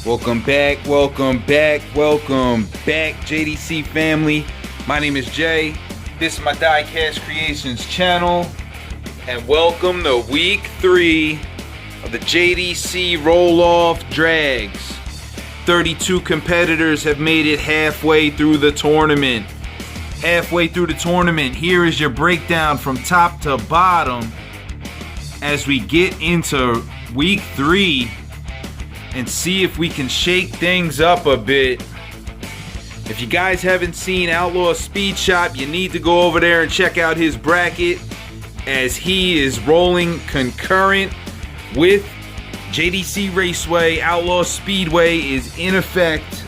Welcome back, JDC family. My name is Jay. This is my Diecast Creations channel. And welcome to week 3 of the JDC roll-off drags. 32 competitors have made it halfway through the tournament. Here is your breakdown from top to bottom as we get into week 3 and see if we can shake things up a bit. If you guys haven't seen Outlaw Speed Shop, you need to go over there and check out his bracket, as he is rolling concurrent with JDC Raceway. Outlaw Speedway is in effect,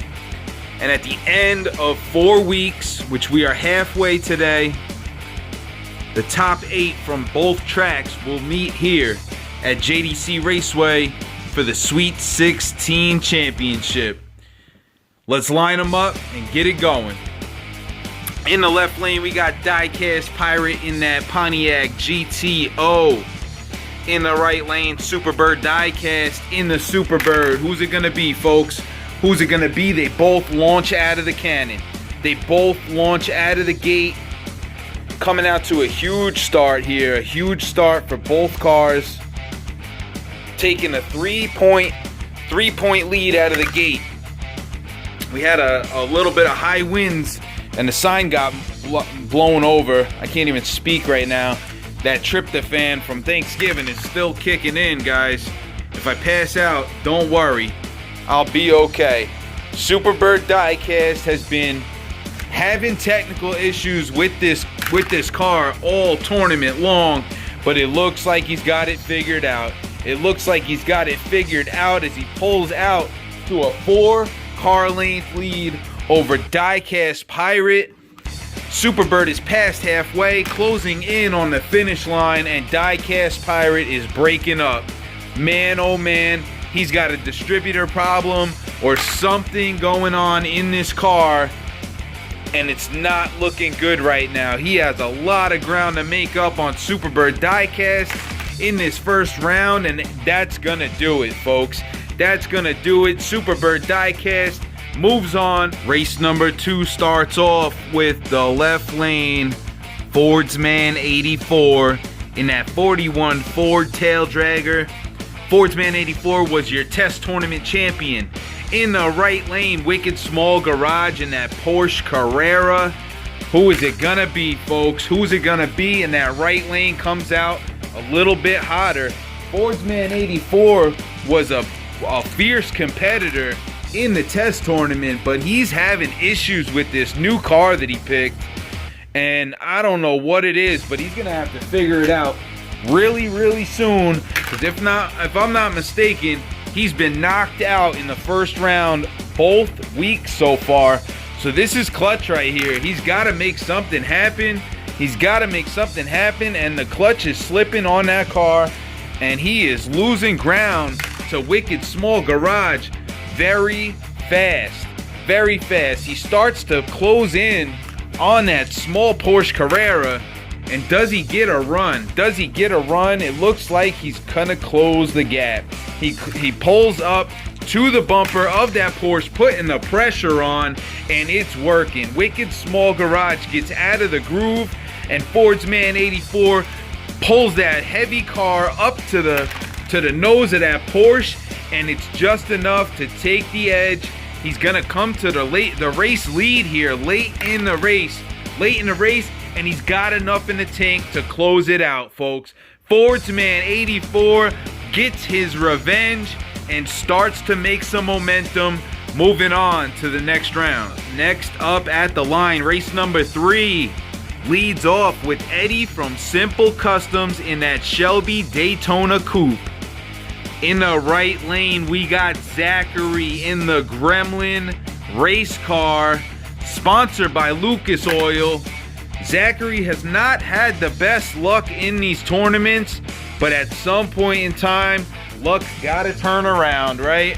and at the end of 4 weeks, which we are halfway today, the top 8 from both tracks will meet here at JDC Raceway for the Sweet 16 Championship. Let's line them up and get it going. In the left lane, we got Diecast Pirate in that Pontiac GTO. In the right lane, Superbird Diecast in the Superbird. Who's it gonna be, folks? Who's it gonna be? They both launch out of the cannon. They both launch out of the gate. Coming out to a huge start here. A huge start for both cars. Taking a three-point lead out of the gate. We had a little bit of high winds and the sign got blown over. I can't even speak right now. That tryptophan from Thanksgiving is still kicking in, guys. If I pass out, don't worry, I'll be okay. Superbird Diecast has been having technical issues with this car all tournament long, but it looks like he's got it figured out. As he pulls out to a 4-car length lead over Diecast Pirate. Superbird is past halfway, closing in on the finish line, and Diecast Pirate is breaking up. Man, oh man, he's got a distributor problem or something going on in this car, and it's not looking good right now. He has a lot of ground to make up on Superbird Diecast in this first round, and that's gonna do it, folks. That's gonna do it. Superbird Diecast moves on. Race number 2 starts off with the left lane Fordsman 84 in that 41 Ford tail dragger. Fordsman 84 was your test tournament champion. In the right lane, Wicked Small Garage in that Porsche Carrera. Who is it gonna be, folks? Who's it gonna be? In that right lane comes out a little bit hotter. Fordsman 84 was a fierce competitor in the test tournament, but he's having issues with this new car that he picked, and I don't know what it is, but he's gonna have to figure it out really soon, because if I'm not mistaken, he's been knocked out in the first round both weeks so far. So this is clutch right here. He's got to make something happen. And the clutch is slipping on that car, and he is losing ground to Wicked Small Garage very fast. He starts to close in on that small Porsche Carrera, and does he get a run? It looks like he's gonna close the gap. He pulls up to the bumper of that Porsche, putting the pressure on, and it's working. Wicked Small Garage gets out of the groove, and Fordsman 84 pulls that heavy car up to the nose of that Porsche, and it's just enough to take the edge. He's gonna come to the race lead here late in the race, and he's got enough in the tank to close it out, folks. Fordsman 84 gets his revenge and starts to make some momentum, moving on to the next round. Next up at the line, race number 3 leads off with Eddie from Simple Customs in that Shelby Daytona Coupe. In the right lane, we got Zachary in the Gremlin race car, sponsored by Lucas Oil. Zachary has not had the best luck in these tournaments, but at some point in time, luck's gotta turn around, right?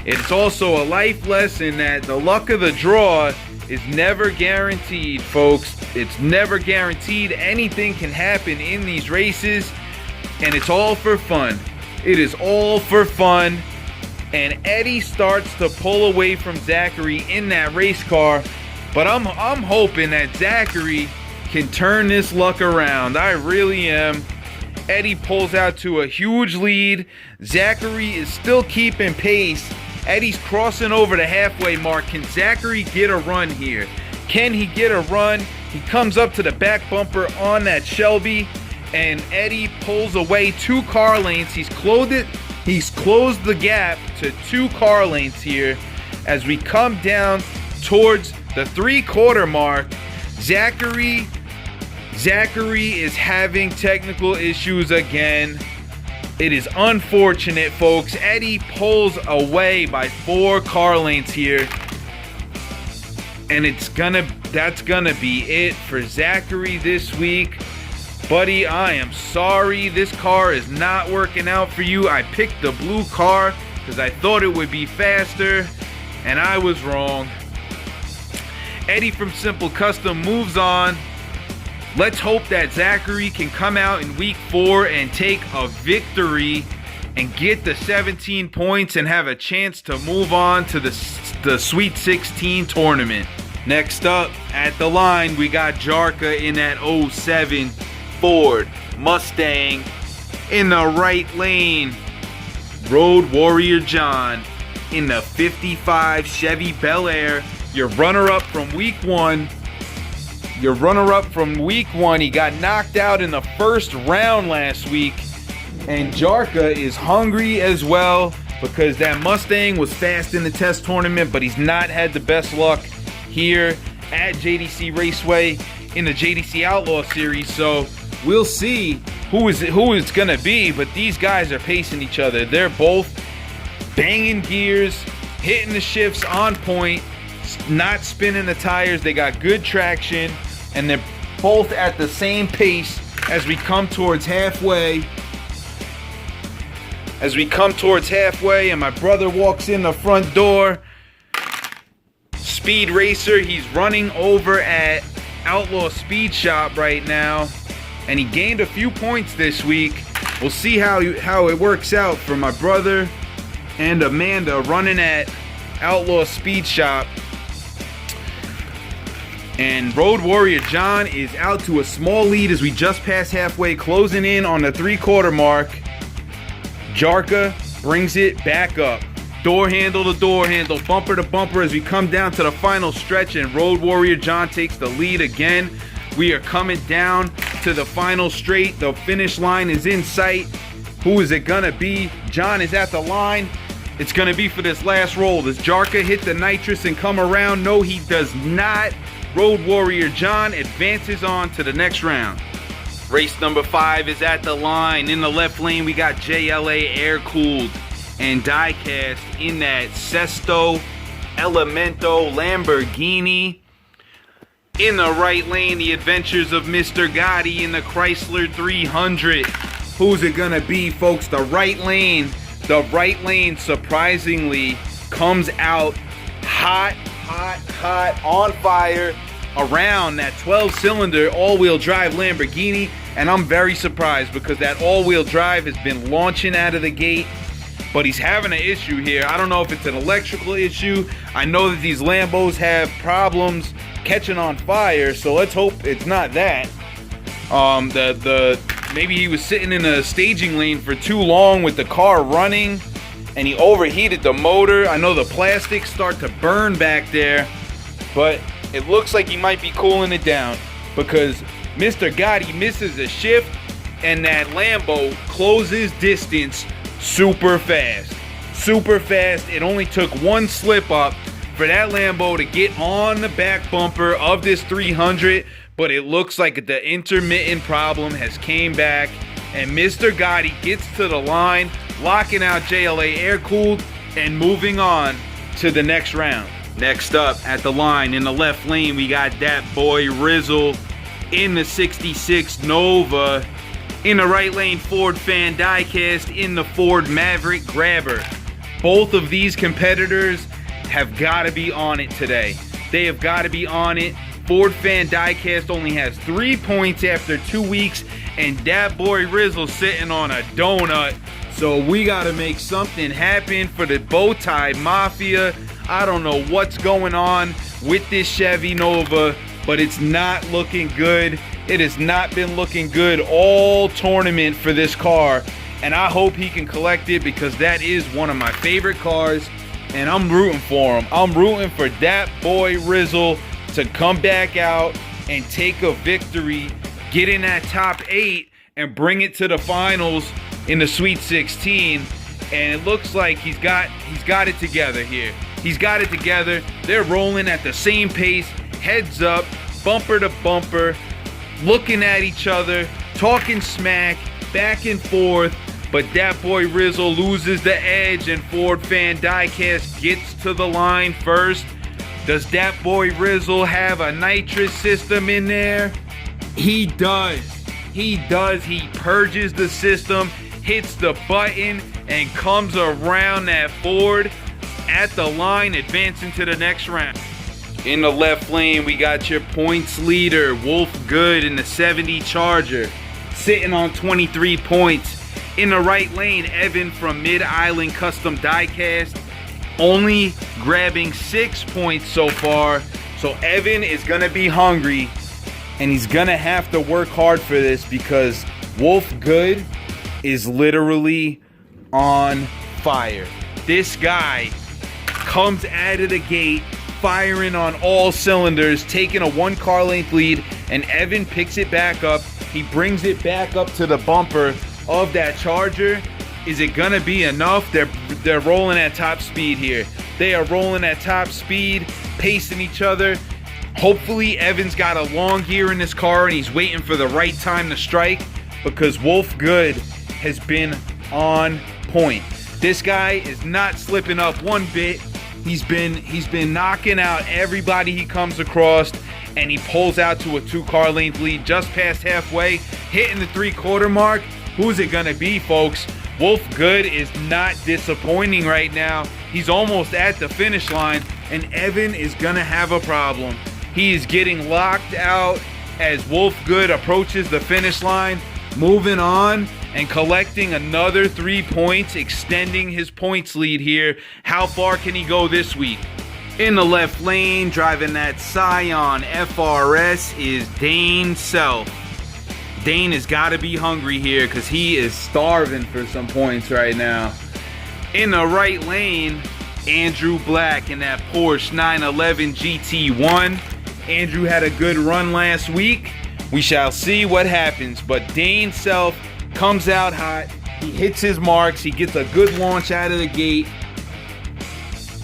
It's also a life lesson that the luck of the draw is never guaranteed, folks. It's never guaranteed. Anything can happen in these races, and it's all for fun. It is all for fun. and Eddie starts to pull away from Zachary in that race car. But I'm hoping that Zachary can turn this luck around. I really am. Eddie pulls out to a huge lead. Zachary is still keeping pace. Eddie's crossing over the halfway mark. Can Zachary get a run here? Can he get a run? He comes up to the back bumper on that Shelby, and Eddie pulls away 2 car lengths. He's closed the gap to 2 car lengths here as we come down towards the 3/4 mark. Zachary is having technical issues again. It is unfortunate, folks. Eddie pulls away by 4 car lengths here. And that's gonna be it for Zachary this week. Buddy, I am sorry. This car is not working out for you. I picked the blue car because I thought it would be faster, and I was wrong. Eddie from Simple Custom moves on. Let's hope that Zachary can come out in week 4 and take a victory and get the 17 points and have a chance to move on to the Sweet 16 tournament. Next up at the line, we got Jarka in that 07 Ford Mustang. In the right lane, Road Warrior John in the 55 Chevy Bel Air. Your runner-up from week 1. He got knocked out in the first round last week. And Jarka is hungry as well because that Mustang was fast in the test tournament, but he's not had the best luck here at JDC Raceway in the JDC Outlaw Series. So we'll see who it's gonna be, but these guys are pacing each other. They're both banging gears, hitting the shifts on point, not spinning the tires. They got good traction, and they're both at the same pace as we come towards halfway. And my brother walks in the front door. Speed Racer, he's running over at Outlaw Speed Shop right now, and he gained a few points this week. We'll see how it works out for my brother and Amanda running at Outlaw Speed Shop. And Road Warrior John is out to a small lead as we just pass halfway, closing in on the 3/4 mark. Jarka brings it back up. Door handle to door handle, bumper to bumper as we come down to the final stretch, and Road Warrior John takes the lead again. We are coming down to the final straight. The finish line is in sight. Who is it gonna be? John is at the line. It's gonna be for this last roll. Does Jarka hit the nitrous and come around? No, he does not. Road Warrior John advances on to the next round. Race number 5 is at the line. In the left lane, we got JLA air-cooled and die-cast in that Sesto Elemento Lamborghini. In the right lane, the adventures of Mr. Gotti in the Chrysler 300. Who's it gonna be, folks? The right lane, surprisingly, comes out hot, on fire around that 12-cylinder all-wheel drive Lamborghini, and I'm very surprised because that all-wheel drive has been launching out of the gate, but he's having an issue here. I don't know if it's an electrical issue. I know that these Lambos have problems catching on fire, so let's hope it's not that. Maybe he was sitting in a staging lane for too long with the car running, and he overheated the motor. I know the plastics start to burn back there, but it looks like he might be cooling it down because Mr. Gotti misses a shift, and that Lambo closes distance super fast. It only took one slip up for that Lambo to get on the back bumper of this 300, but it looks like the intermittent problem has came back, and Mr. Gotti gets to the line, locking out JLA air-cooled and moving on to the next round. Next up at the line, in the left lane, we got that boy Rizzle in the 66 Nova. In the right lane, Ford fan diecast in the Ford Maverick Grabber. Both of these competitors have got to be on it today. They have got to be on it. Ford fan diecast only has 3 points after 2 weeks, and that boy Rizzle sitting on a donut. So we got to make something happen for the Bowtie Mafia. I don't know what's going on with this Chevy Nova, but it's not looking good. It has not been looking good all tournament for this car, and I hope he can collect it because that is one of my favorite cars, and I'm rooting for him. I'm rooting for that boy Rizzle to come back out and take a victory, get in that top 8, and bring it to the finals in the Sweet 16. And it looks like he's got it together here. He's got it together. They're rolling at the same pace, heads up, bumper to bumper, looking at each other, talking smack, back and forth. But that boy Rizzle loses the edge, and Ford Fan Diecast gets to the line first. Does that boy Rizzle have a nitrous system in there? He does. He does. He purges the system, hits the button, and comes around that Ford at the line, advancing to the next round. In the left lane, we got your points leader, Wolf Good, in the 70 Charger, sitting on 23 points. In the right lane, Evan from Mid-Island Custom Diecast, only grabbing 6 points so far. So Evan is going to be hungry, and he's going to have to work hard for this because Wolf Good is literally on fire. This guy comes out of the gate firing on all cylinders, taking a 1 car length lead, and Evan picks it back up. He brings it back up to the bumper of that Charger. Is it gonna be enough? They're rolling at top speed here. They are rolling at top speed, pacing each other. Hopefully Evan's got a long gear in this car and he's waiting for the right time to strike, because Wolf Good has been on point. This guy is not slipping up one bit. He's been knocking out everybody he comes across, and he pulls out to a 2 car length lead just past halfway, hitting the 3/4 mark. Who's it gonna be, folks? Wolf Good is not disappointing right now. He's almost at the finish line, and Evan is gonna have a problem. He is getting locked out as Wolf Good approaches the finish line, moving on and collecting another 3 points, extending his points lead here. How far can he go this week? In the left lane, driving that Scion FRS, is Dane Self. Dane has got to be hungry here because he is starving for some points right now. In the right lane, Andrew Black in that Porsche 911 GT1. Andrew had a good run last week. We shall see what happens, but Dane Self comes out hot. He hits his marks. He gets a good launch out of the gate,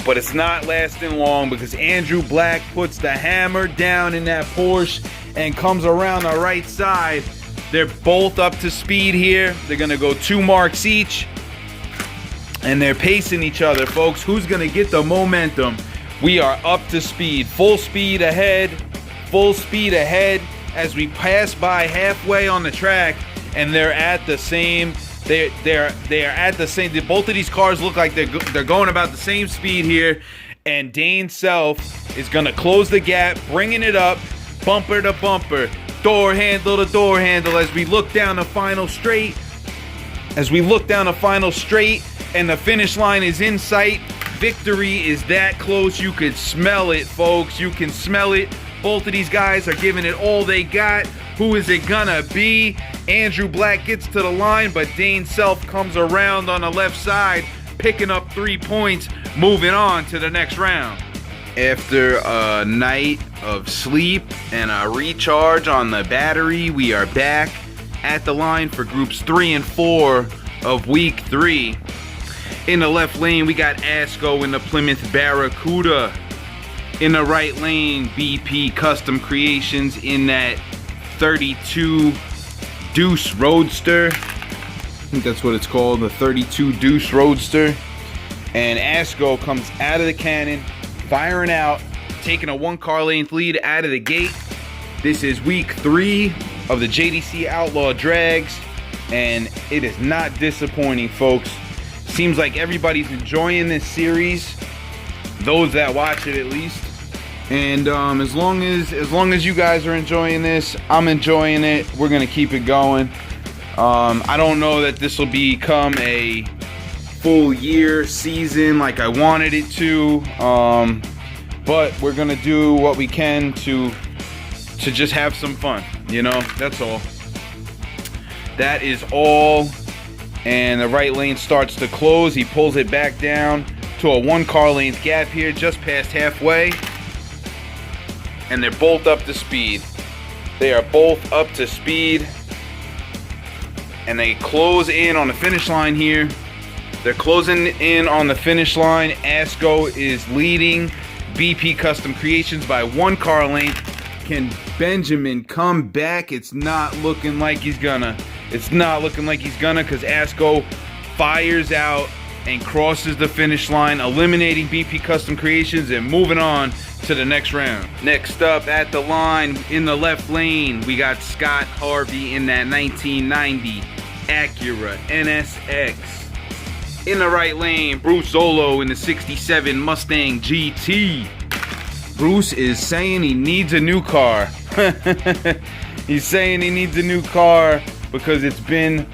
but it's not lasting long because Andrew Black puts the hammer down in that Porsche and comes around the right side. They're both up to speed here. They're gonna go 2 marks each, and they're pacing each other, folks. Who's gonna get the momentum? We are up to speed, full speed ahead as we pass by halfway on the track, and they're at the same. They're at the same. Both of these cars look like they're going about the same speed here, and Dane Self is gonna close the gap, bringing it up, bumper to bumper, door handle to door handle, as we look down the final straight. And the finish line is in sight. Victory is that close. You could smell it, folks. You can smell it. Both of these guys are giving it all they got. Who is it gonna be? Andrew Black gets to the line, but Dane Self comes around on the left side, picking up 3 points, moving on to the next round. After a night of sleep and a recharge on the battery, we are back at the line for groups 3 and 4 of week 3. In the left lane, we got Asco in the Plymouth Barracuda. In the right lane, BP Custom Creations in that 32 Deuce Roadster. I think that's what it's called, the 32 Deuce Roadster. And Asco comes out of the cannon, firing out, taking a 1 car length lead out of the gate. This is week 3 of the JDC Outlaw Drags, and it is not disappointing, folks. Seems like everybody's enjoying this series, those that watch it at least. And as long as you guys are enjoying this, I'm enjoying it. We're gonna keep it going. I don't know that this will become a full year season like I wanted it to, but we're gonna do what we can to just have some fun, you know. That's all. That is all. And the right lane starts to close. He pulls it back down to a 1 car length gap here, just past halfway. And they're both up to speed. They are both up to speed. And they close in on the finish line here. They're closing in on the finish line. Asco is leading BP Custom Creations by 1 car length. Can Benjamin come back? It's not looking like he's gonna. It's not looking like he's gonna, because Asco fires out and crosses the finish line, eliminating BP Custom Creations and moving on to the next round. Next up at the line in the left lane, we got Scott Harvey in that 1990 Acura NSX. In the right lane, Bruce Zolo in the 67 Mustang GT. Bruce is saying he needs a new car. He's saying he needs a new car because it's been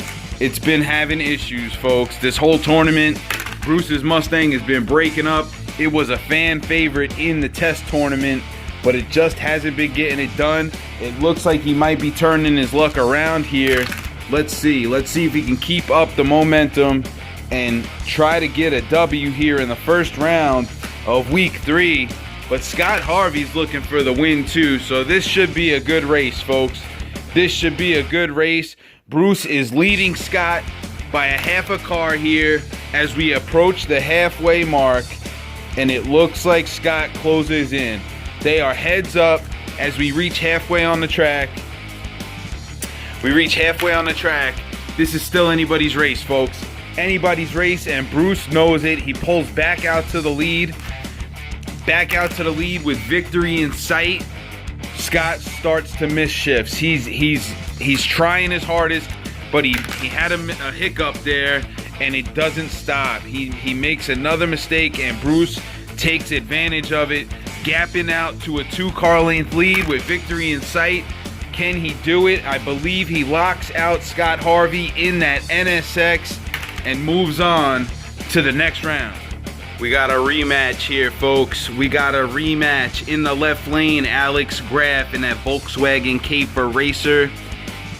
having issues, folks. This whole tournament, Bruce's Mustang has been breaking up. It was a fan favorite in the test tournament, but it just hasn't been getting it done. It looks like he might be turning his luck around here. Let's see if he can keep up the momentum and try to get a W here in the first round of week 3. But Scott Harvey's looking for the win too, so this should be a good race, folks. This should be a good race. Bruce is leading Scott by a half a car here as we approach the halfway mark, and it looks like Scott closes in. They are heads up as we reach halfway on the track. We reach halfway on the track. This is still anybody's race, folks. Anybody's race, and Bruce knows it. He pulls back out to the lead. Back out to the lead with victory in sight. Scott starts to miss shifts. He's trying his hardest, but he had a hiccup there, and it doesn't stop. He makes another mistake, and Bruce takes advantage of it, gapping out to a 2 car length lead with victory in sight. Can he do it? I believe he locks out Scott Harvey in that NSX and moves on to the next round. We got a rematch here, folks. We got a rematch in the left lane. Alex Graff in that Volkswagen Caper Racer.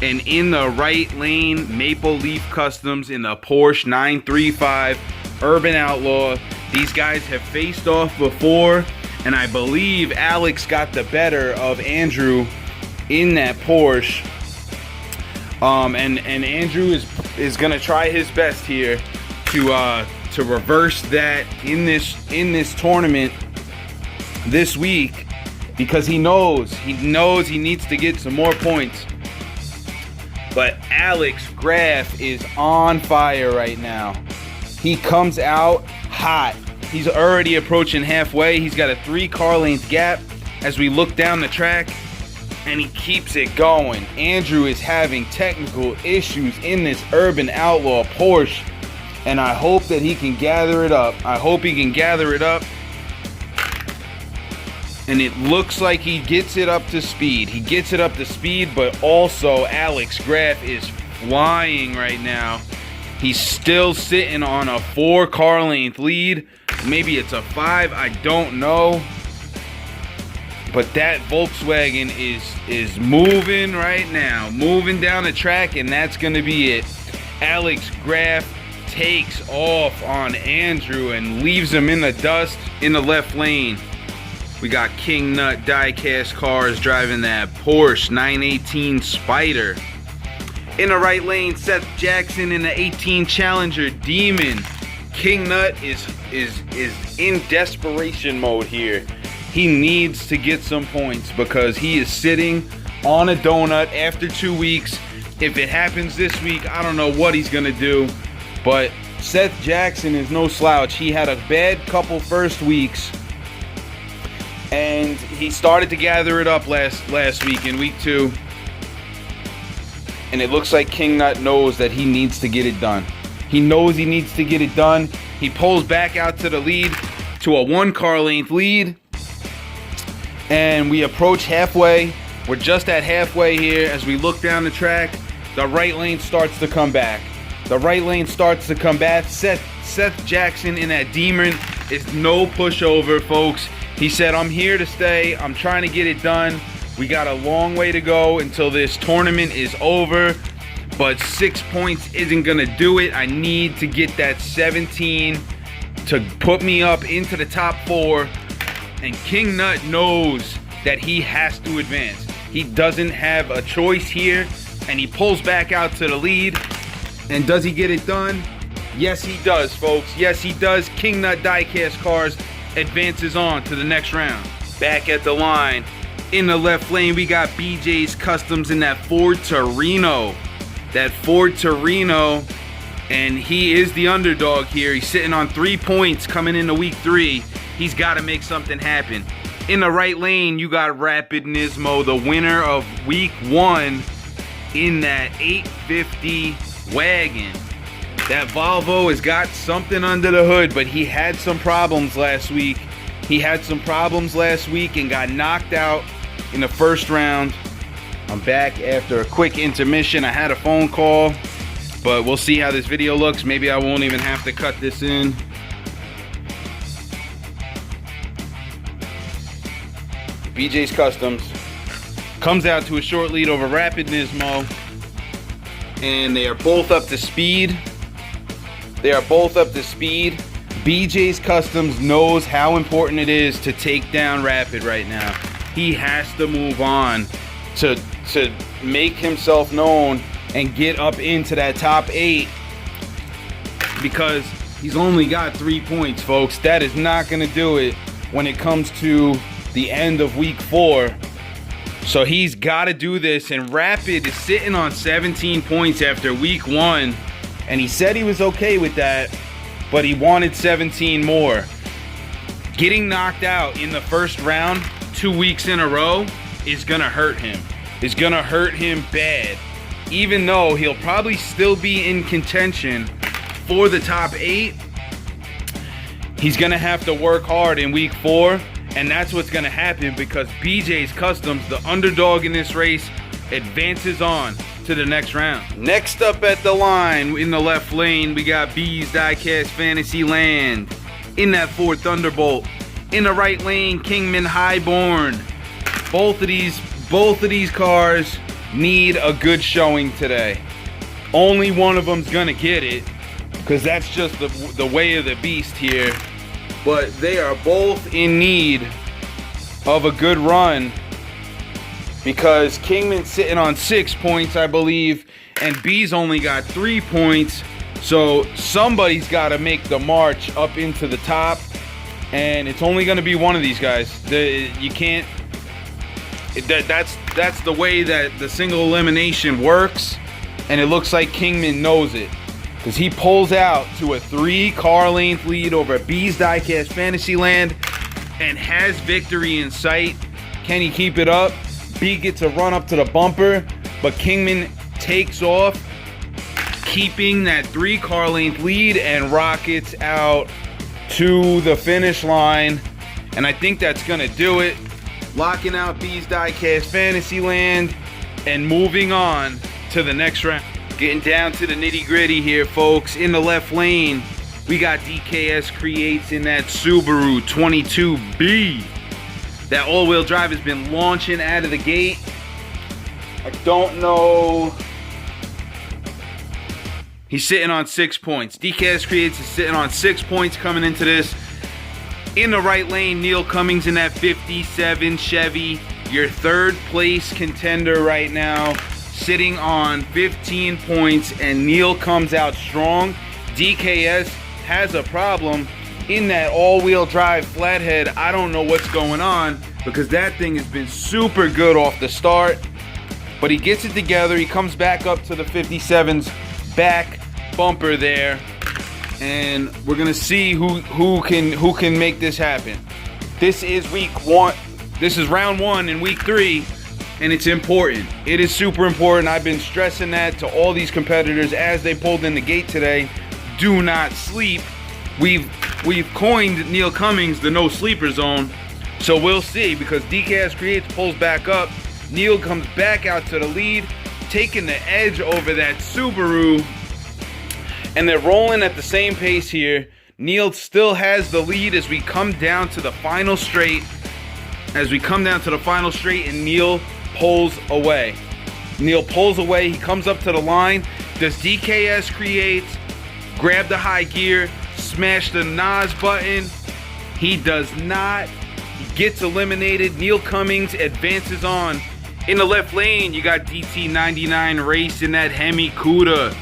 And in the right lane, Maple Leaf Customs in the Porsche 935 Urban Outlaw. These guys have faced off before, and I believe Alex got the better of Andrew in that Porsche. And Andrew is gonna try his best here to reverse that in this tournament this week, because he knows he needs to get some more points. But Alex Graff is on fire right now. He comes out hot. He's already approaching halfway. He's got a 3 car length gap as we look down the track, and he keeps it going. Andrew is having technical issues in this Urban Outlaw Porsche, and I hope that he can gather it up. And it looks like he gets it up to speed. But also Alex Graff is flying right now. He's still sitting on a 4 car length lead. Maybe it's a 5, I don't know. But that Volkswagen is moving right now. Moving down the track, and that's going to be it. Alex Graff takes off on Andrew and leaves him in the dust in the left lane. We got King Nut Diecast Cars driving that Porsche 918 Spider. In the right lane, Seth Jackson in the 18 Challenger Demon. King Nut is in desperation mode here. He needs to get some points because he is sitting on a donut after 2 weeks. If it happens this week, I don't know what he's gonna do. But Seth Jackson is no slouch. He had a bad couple first weeks, and he started to gather it up last week in week 2. And it looks like King Nut knows that he needs to get it done. He knows he needs to get it done. He pulls back out to the lead, to a 1 car length lead. And we approach halfway. We're just at halfway here as we look down the track. the right lane starts to come back. The right lane starts to come back. Seth Jackson in that Demon is no pushover, folks. He said, I'm here to stay. I'm trying to get it done. We got a long way to go until this tournament is over, but 6 points isn't gonna do it. I need to get that 17 to put me up into the top 4, and King Nut knows that he has to advance. He doesn't have a choice here, and he pulls back out to the lead. And does he get it done? Yes, he does, folks. Yes, he does. King Nut Diecast Cars advances on to the next round. Back at the line, in the left lane, we got BJ's Customs in that Ford Torino. That Ford Torino, and he is the underdog here. He's sitting on 3 points coming into week 3. He's got to make something happen. In the right lane, you got Rapid Nismo, the winner of week 1 in that 850 wagon. That Volvo has got something under the hood, but he had some problems last week. He had some problems last week and got knocked out in the first round. I'm back after a quick intermission. I had a phone call, but we'll see how this video looks. Maybe I won't even have to cut this in. BJ's Customs comes out to a short lead over Rapid Nismo, and they are both up to speed. BJ's Customs knows how important it is to take down Rapid right now. He has to move on to make himself known and get up into that top 8, because he's only got 3 points, folks. That is not going to do it when it comes to the end of week 4. So he's got to do this, and Rapid is sitting on 17 points after week 1, and he said he was okay with that, but he wanted 17 more. Getting knocked out in the first round 2 weeks in a row is gonna hurt him. It's gonna hurt him bad. Even though he'll probably still be in contention for the top 8, he's gonna have to work hard in week 4. And that's what's going to happen, because BJ's Customs, the underdog in this race, advances on to the next round. Next up at the line, in the left lane, we got B's Diecast Fantasyland in that Ford Thunderbolt. In the right lane, Kingman Highborn. Both of these cars need a good showing today. Only one of them's going to get it, because that's just the way of the beast here. But they are both in need of a good run, because Kingman's sitting on 6 points, I believe, and B's only got 3 points. So somebody's got to make the march up into the top, and it's only going to be one of these guys. You can't. That's the way that the single elimination works, and it looks like Kingman knows it, because he pulls out to a 3-car length lead over B's Diecast Fantasyland and has victory in sight. Can he keep it up? B gets a run up to the bumper, but Kingman takes off, keeping that 3-car length lead, and rockets out to the finish line. And I think that's going to do it. Locking out B's Diecast Fantasyland and moving on to the next round. Getting down to the nitty gritty here, folks. In the left lane, we got DKS Creates in that Subaru 22B. That all-wheel drive has been launching out of the gate. I don't know. He's sitting on 6 points. DKS Creates is sitting on 6 points coming into this. In the right lane, Neil Cummings in that 57 Chevy, your 3rd place contender right now, sitting on 15 points, and Neil comes out strong. DKS has a problem in that all-wheel drive flathead. I don't know what's going on, because that thing has been super good off the start, but he gets it together. He comes back up to the 57's back bumper there, and we're gonna see who can make this happen. This is week 1. This is round 1 in week 3. And it's important. It is super important. I've been stressing that to all these competitors as they pulled in the gate today. Do not sleep. We've coined Neil Cummings the no sleeper zone. So we'll see, because DKS Creates pulls back up. Neil comes back out to the lead, taking the edge over that Subaru, and they're rolling at the same pace here. Neil still has the lead as we come down to the final straight. And Neil pulls away. He comes up to the line. Does DKS create? Grab the high gear, smash the NOS button. He does not. He gets eliminated. Neil Cummings advances on. In the left lane, you got DT99 Race in that Hemi Cuda.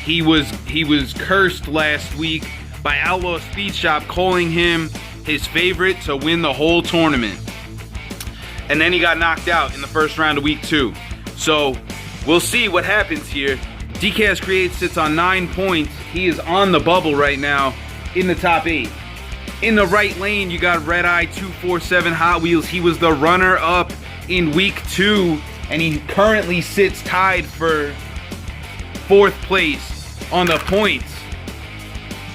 He was cursed last week by Outlaw Speed Shop, calling him his favorite to win the whole tournament. And then he got knocked out in the first round of week 2. So we'll see what happens here. DKS Creates sits on 9 points. He is on the bubble right now in the top 8. In the right lane, you got Red Eye 247 Hot Wheels. He was the runner-up in week 2, and he currently sits tied for 4th place on the points.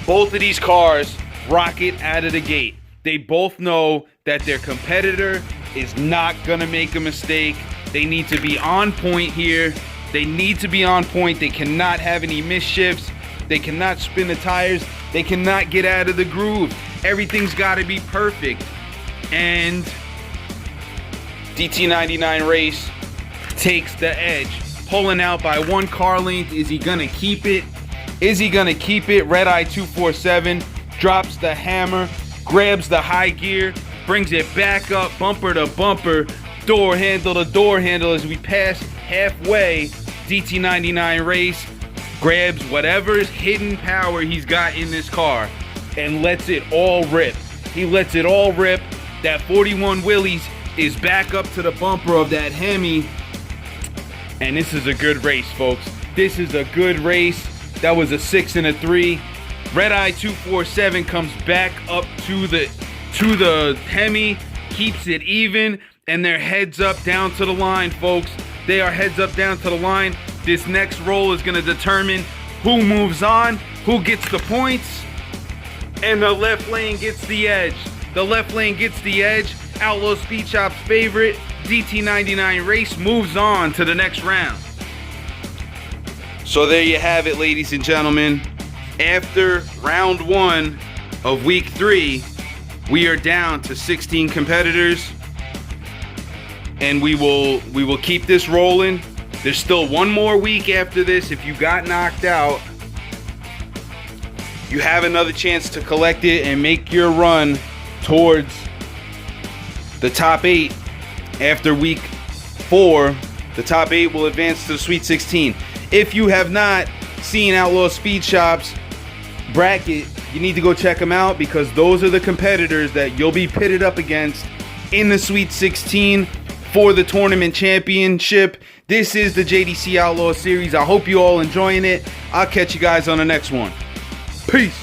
Both of these cars rocket out of the gate. They both know that their competitor is not gonna make a mistake. They need to be on point here. They need to be on point. They cannot have any misshifts. They cannot spin the tires. They cannot get out of the groove. Everything's gotta be perfect. And DT99 Race takes the edge, pulling out by 1 car length. Is he gonna keep it? Red Eye 247 drops the hammer, grabs the high gear, brings it back up, bumper to bumper, door handle to door handle. As we pass halfway, DT99 Race grabs whatever's hidden power he's got in this car and lets it all rip. He lets it all rip. That 41 Willys is back up to the bumper of that Hemi. And this is a good race, folks. This is a good race. That was a 6 and a 3. Red Eye 247 comes back up to the Hemi, keeps it even, and they're heads up down to the line, folks. They are heads up down to the line. This next roll is going to determine who moves on, who gets the points, and the left lane gets the edge. Outlaw Speed Shop's favorite, DT99 Race, moves on to the next round. So there you have it, ladies and gentlemen. After round 1 of week 3, we are down to 16 competitors, and we will keep this rolling. There's still 1 more week after this. If you got knocked out, you have another chance to collect it and make your run towards the top 8. After week 4, the top 8 will advance to the Sweet 16. If you have not seen Outlaw Speed Shop's bracket, you need to go check them out, because those are the competitors that you'll be pitted up against in the Sweet 16 for the tournament championship. This is the JDC Outlaw Series. I hope you all enjoying it. I'll catch you guys on the next one. Peace.